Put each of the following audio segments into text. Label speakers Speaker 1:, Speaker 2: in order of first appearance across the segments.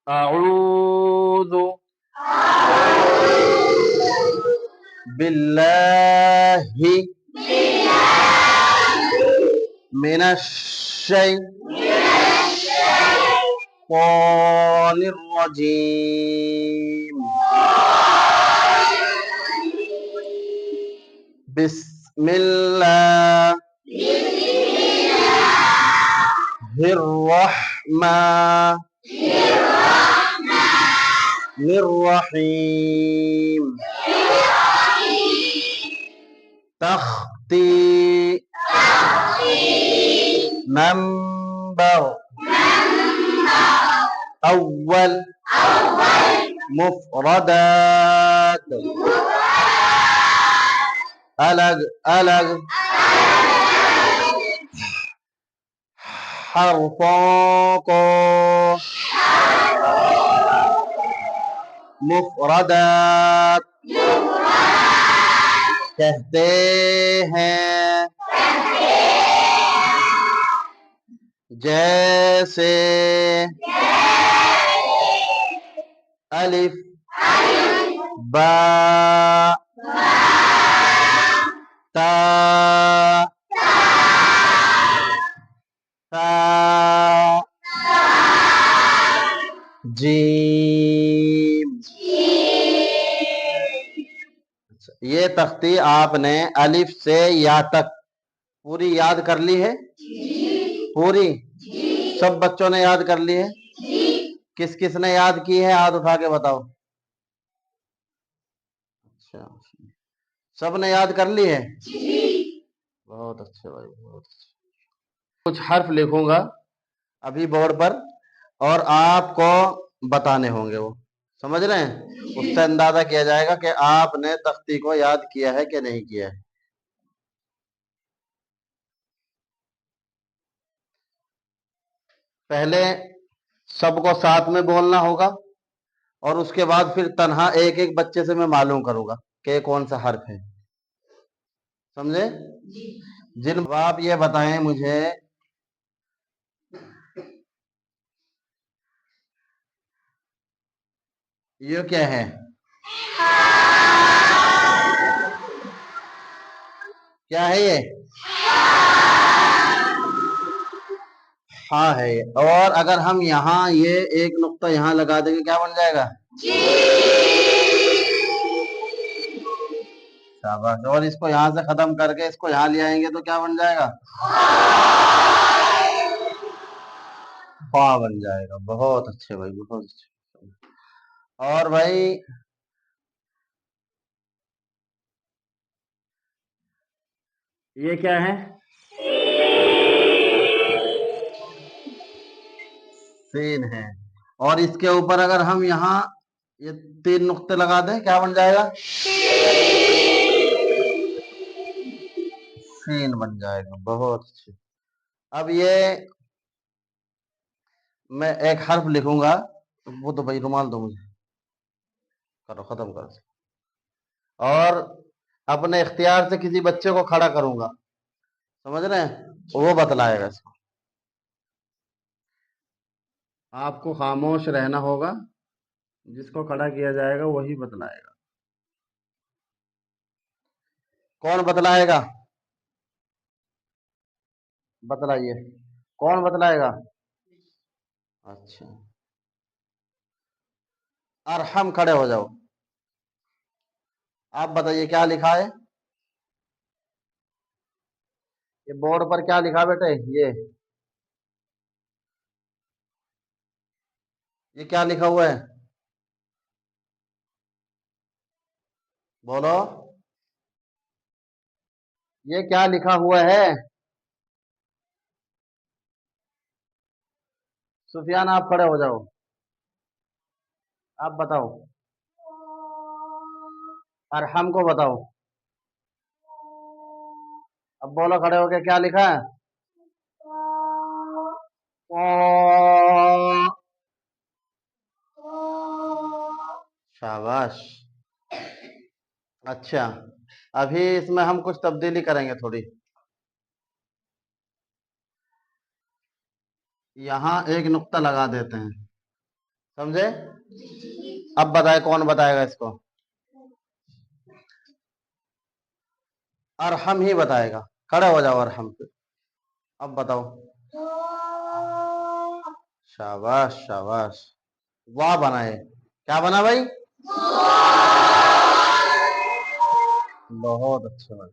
Speaker 1: أعوذ بالله من الشيطان الرجيم بسم الله الرحمن الرحيم تختي نمبر أول مفردات الگ الگ حرفوں کو مفردات کہتے ہیں جیسے الف با تا تا جیم. یہ تختی آپ نے الف سے یا تک پوری یاد کر لی ہے؟ پوری سب بچوں نے یاد کر لی ہے؟ کس کس نے یاد کی ہے ہاتھ اٹھا کے بتاؤ. اچھا سب نے یاد کر لی ہے؟ بہت اچھے بھائی بہت اچھے. کچھ حرف لکھوں گا ابھی بورڈ پر اور آپ کو بتانے ہوں گے، وہ سمجھ رہے ہیں؟ اس سے اندازہ کیا جائے گا کہ آپ نے تختی کو یاد کیا ہے کہ نہیں کیا ہے. پہلے سب کو ساتھ میں بولنا ہوگا اور اس کے بعد پھر تنہا ایک ایک بچے سے میں معلوم کروں گا کہ کون سا حرف ہے. سمجھے؟ جن آپ یہ بتائیں مجھے یہ کیا ہے؟ کیا ہے یہ؟ ہاں ہے. اور اگر ہم یہاں یہ ایک نقطہ یہاں لگا دیں گے کیا بن جائے گا؟ شاباش. اور اس کو یہاں سے ختم کر کے اس کو یہاں لے آئیں گے تو کیا بن جائے گا؟ بن جائے گا. بہت اچھے بھائی بہت اچھے. اور بھائی یہ کیا ہے؟ سین ہے. اور اس کے اوپر اگر ہم یہاں یہ 3 نقطے لگا دیں کیا بن جائے گا؟ سین بن جائے گا. بہت اچھے. اب یہ میں ایک حرف لکھوں گا، وہ تو بھائی رومال دو مجھے، کرو ختم کرو. اور اپنے اختیار سے کسی بچے کو کھڑا کروں گا، سمجھ رہے ہیں؟ وہ بتلائے گا. اس کو آپ کو خاموش رہنا ہوگا، جس کو کھڑا کیا جائے گا وہی بتلائے گا. کون بتلائے گا؟ بتلائیے کون بتلائے گا؟ اچھا ارحم کھڑے ہو جاؤ. آپ بتائیے کیا لکھا ہے؟ یہ بورڈ پر کیا لکھا بیٹے؟ یہ کیا لکھا ہوا ہے؟ بولو یہ کیا لکھا ہوا ہے؟ سفیان آپ کھڑے ہو جاؤ، آپ بتاؤ. ارحم کو بتاؤ. اب بولو کھڑے ہو کے کیا لکھا ہے؟ شاباش. اچھا ابھی اس میں ہم کچھ تبدیلی کریں گے تھوڑی. یہاں ایک نقطہ لگا دیتے ہیں، समझे? अब बताए, कौन बताएगा इसको? अरहम ही बताएगा। खड़े हो जाओ अरहम पे। अब बताओ। शाबाश शाबाश, वाह बनाए। क्या बना भाई? बहुत अच्छा भाई।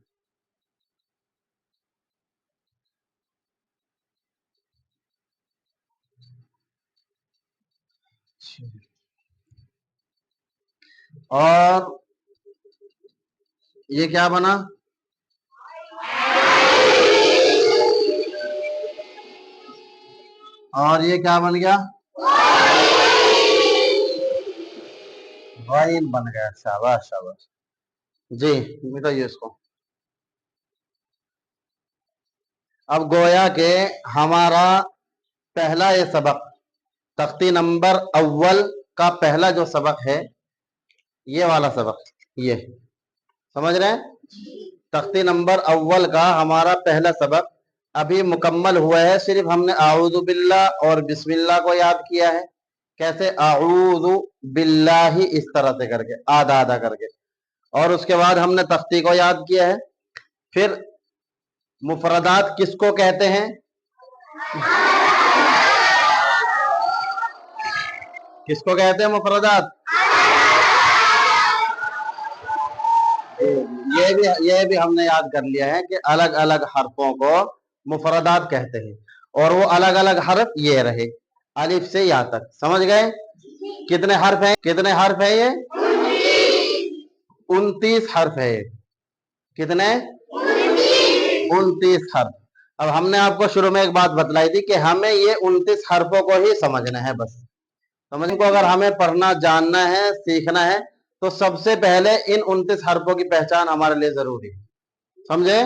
Speaker 1: और ये क्या बना? और ये क्या बन गया? वाइन बन गया। शाबाश शाबाश जी, मिटाइए इसको। अब गोया के हमारा पहला ये सबक, तख्ती नंबर अव्वल का पहला जो सबक है, ये वाला सबक, ये समझ रहे हैं? तख्ती नंबर अव्वल का हमारा पहला सबक अभी मुकम्मल हुआ है। सिर्फ हमने आऊज़ु बिल्लाह और बिस्मिल्लाह को याद किया है। कैसे? आऊज़ु बिल्लाही, इस तरह से करके, आधा आधा करके। और उसके बाद हमने तख्ती को याद किया है। फिर मुफरदात किसको कहते हैं? किसको कहते हैं मुफरदात? ये भी हमने याद कर लिया है कि अलग अलग हरफों को मुफरदात कहते हैं। और वो अलग अलग हरफ ये रहे, अलिफ से या तक। समझ गए? कितने हर्फ हैं? कितने हर्फ है ये? 29 हर्फ है। कितने? 29 हर्फ। अब हमने आपको शुरू में एक बात बतलाई थी कि हमें ये 29 हर्फों को ही समझना है बस। समझने को, अगर हमें पढ़ना, जानना है, सीखना है, तो सबसे पहले इन 29 हर्फों की पहचान हमारे लिए जरूरी है। समझे?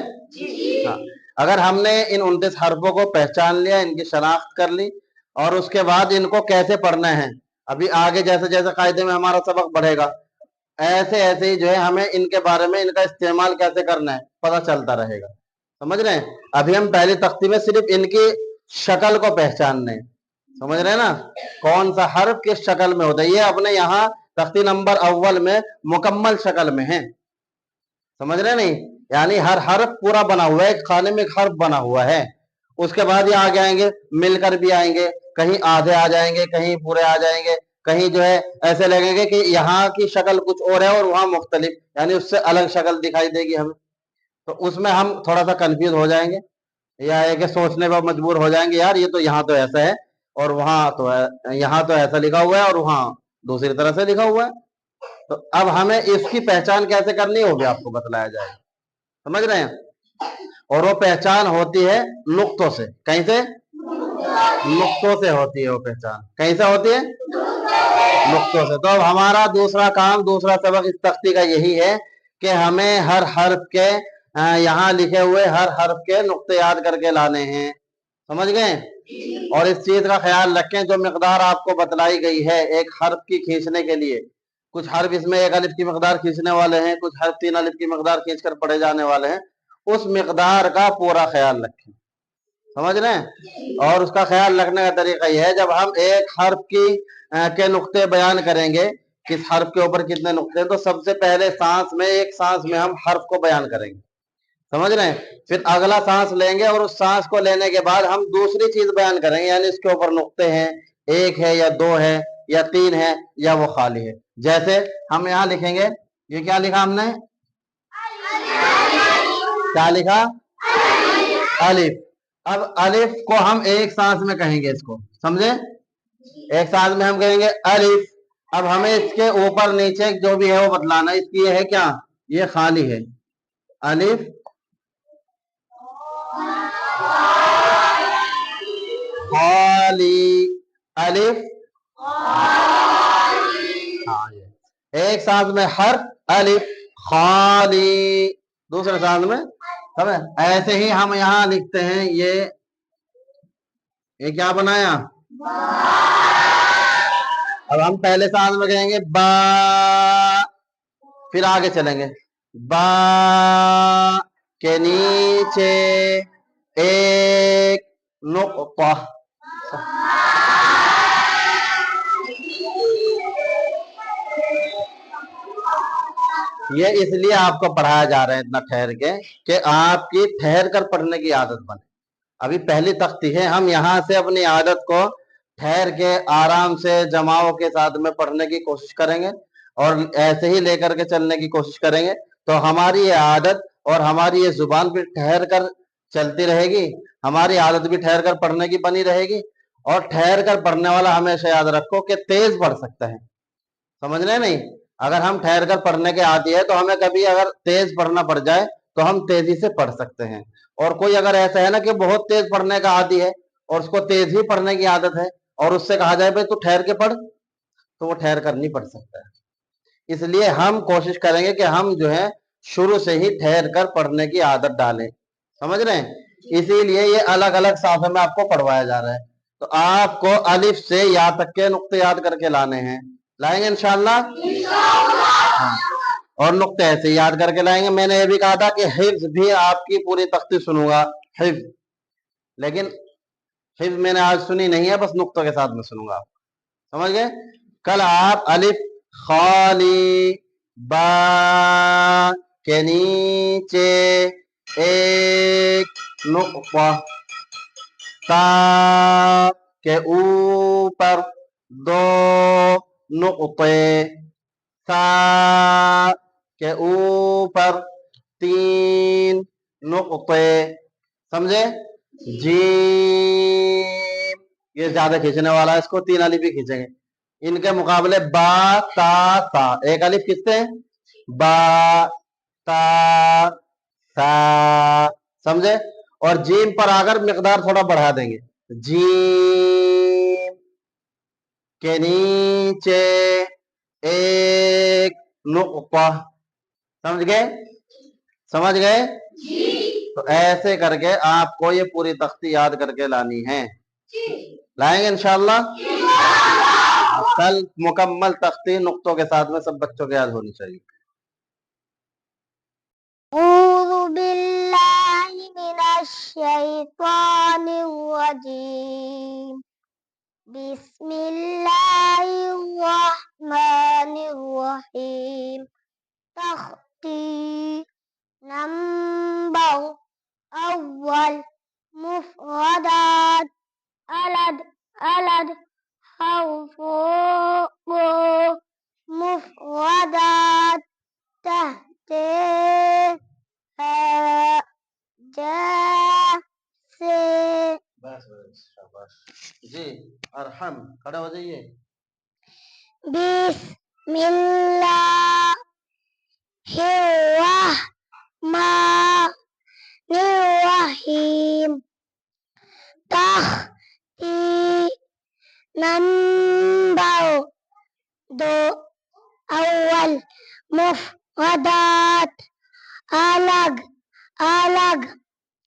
Speaker 1: हाँ। अगर हमने इन 29 हर्फों को पहचान लिया, इनकी शनाख्त कर ली, और उसके बाद इनको कैसे पढ़ना है, अभी आगे जैसे जैसे कायदे में हमारा सबक बढ़ेगा, ऐसे ऐसे ही जो है हमें इनके बारे में, इनका इस्तेमाल कैसे करना है, पता चलता रहेगा। समझ रहे हैं? अभी हम पहली तख्ती में सिर्फ इनकी शक्ल को पहचान रहे हैं। समझ रहे हैं ना? कौन सा हर्फ किस शक्ल में होता है, ये अपने यहाँ तख्ती नंबर अव्वल में मुकम्मल शक्ल में है। समझ रहे नहीं? यानी हर हर्फ पूरा बना हुआ है, एक खाने में एक हर्फ बना हुआ है। उसके बाद ये आगे आएंगे, मिलकर भी आएंगे, कहीं आधे आ जाएंगे, कहीं पूरे आ जाएंगे, कहीं जो है ऐसे लगेंगे कि यहाँ की शक्ल कुछ और है और वहां मुख्तलिफ, यानी उससे अलग शक्ल दिखाई देगी हमें। तो उसमें हम थोड़ा सा कंफ्यूज हो जाएंगे, या है कि सोचने पर मजबूर हो जाएंगे, यार ये तो यहाँ तो ऐसा है और वहां तो है, यहाँ तो ऐसा लिखा हुआ है और वहां दूसरी तरह से लिखा हुआ है। तो अब हमें इसकी पहचान कैसे करनी होगी, आपको बतलाया जाएगा। समझ रहे हैं? और वो पहचान होती है नुक्तों से। कहीं से? नुक्तों से होती है वो पहचान। कहीं से होती है? नुक्तों से। तो अब हमारा दूसरा काम, दूसरा सबक इस तख्ती का यही है कि हमें हर हर्फ के, यहाँ लिखे हुए हर हर्फ के नुक्ते याद करके लाने हैं। समझ गए? और इस चीज का ख्याल रखें, जो मिकदार आपको बतलाई गई है एक हर्फ की खींचने के लिए, कुछ हर्फ इसमें एक अलिफ की मिकदार खींचने वाले हैं, कुछ हर्फ 3 अलिफ की मिकदार खींच कर पढ़े जाने वाले हैं। उस मिकदार का पूरा ख्याल रखें। समझ रहे हैं? और उसका ख्याल रखने का तरीका यह है, जब हम एक हर्फ की के नुक्ते बयान करेंगे, किस हर्फ के ऊपर कितने नुक्ते हैं, तो सबसे पहले सांस में, एक सांस में हम हर्फ को बयान करेंगे। समझ रहे हैं? फिर अगला सांस लेंगे और उस सांस को लेने के बाद हम दूसरी चीज बयान करेंगे, यानी इसके ऊपर नुक्ते हैं, एक है या दो है या तीन है या वो खाली है। जैसे हम यहाँ लिखेंगे, ये क्या लिखा हमने? क्या लिखा? अलिफ। अब अलिफ को हम एक सांस में कहेंगे, इसको समझे? एक सांस में हम कहेंगे अलिफ। अब हमें इसके ऊपर नीचे जो भी है वो बतलाना। इसकी ये है क्या? ये खाली है। अलिफ खाली, अलिफ। हाँ, ये एक सांस में हर अलिफ खाली, दूसरे सांस में। समझ? ऐसे ही हम यहाँ लिखते हैं, ये क्या बनाया? अब हम पहले सांस में कहेंगे बा, फिर आगे चलेंगे, बा के नीचे एक नुक्ता। ये इसलिए आपको पढ़ाया जा रहा है इतना ठहर के कि आपकी ठहर कर पढ़ने की आदत बने। अभी पहली तख्ती है, हम यहाँ से अपनी आदत को ठहर के आराम से जमाओं के साथ में पढ़ने की कोशिश करेंगे और ऐसे ही लेकर के चलने की कोशिश करेंगे, तो हमारी ये आदत और हमारी ये जुबान भी ठहर कर चलती रहेगी, हमारी आदत भी ठहर कर पढ़ने की बनी रहेगी। और ठहर कर पढ़ने वाला हमेशा याद रखो कि तेज पढ़ सकता है, समझ रहे नहीं? अगर हम ठहर कर पढ़ने के आदी है तो हमें कभी अगर तेज पढ़ना पड़ जाए तो हम तेजी से पढ़ सकते हैं। और कोई अगर ऐसा है ना कि बहुत तेज पढ़ने का आदी है और उसको तेज ही पढ़ने की आदत है और उससे कहा जाए भाई तू ठहर के पढ़, तो वो ठहर कर नहीं पढ़ सकता है। इसलिए हम कोशिश करेंगे कि हम जो है शुरू से ही ठहर कर पढ़ने की आदत डालें, समझ रहे हैं? इसीलिए ये अलग अलग साफे में आपको पढ़वाया जा रहा है। तो आपको अलिफ से या तक के नुक्ते याद करके लाने हैं, लाएंगे इंशाल्लाह। हाँ, और नुक्ते ऐसे याद करके लाएंगे। मैंने ये भी कहा था कि हिफ्ज भी आपकी पूरी तख्ती सुनूंगा, हिफ्ज, लेकिन हिफ्ज मैंने आज सुनी नहीं है, बस नुक्तों के साथ में सुनूंगा, समझ गए? कल आप अलिफ खाली बा के नीचे एक नुक्ता, ता के ऊपर दो नुक्ते, सा के ऊपर तीन नुक्ते, समझे? जीम ये ज्यादा खींचने वाला है, इसको तीन अलिफ भी खींचेंगे। इनके मुकाबले बा ता सा, एक अलिफ खींचते हैं, बा ता सा, समझे? और जीम पर आकर मिकदार थोड़ा बढ़ा देंगे, जीम के नीचे एक नुक्ता, समझ गए? समझ गए? तो ऐसे करके आपको ये पूरी तख्ती याद करके लानी है, लाएंगे इंशाल्लाह। कल मुकम्मल तख्ती नुक्तों के साथ में सब बच्चों के याद होनी चाहिए।
Speaker 2: أعوذ بالله من الشيطان الرجيم بسم الله الرحمن الرحيم تخطي نمبر أول مفردات ألد حرف مفردات تحت جا سے
Speaker 1: बस बस शाबाश जी। अरहम खड़े हो जाइए।
Speaker 2: बिस्मिल्लाहिर्रहमानिर्रहीम तख्ती नंबर दो अव्वल मुफरदात अलग अलग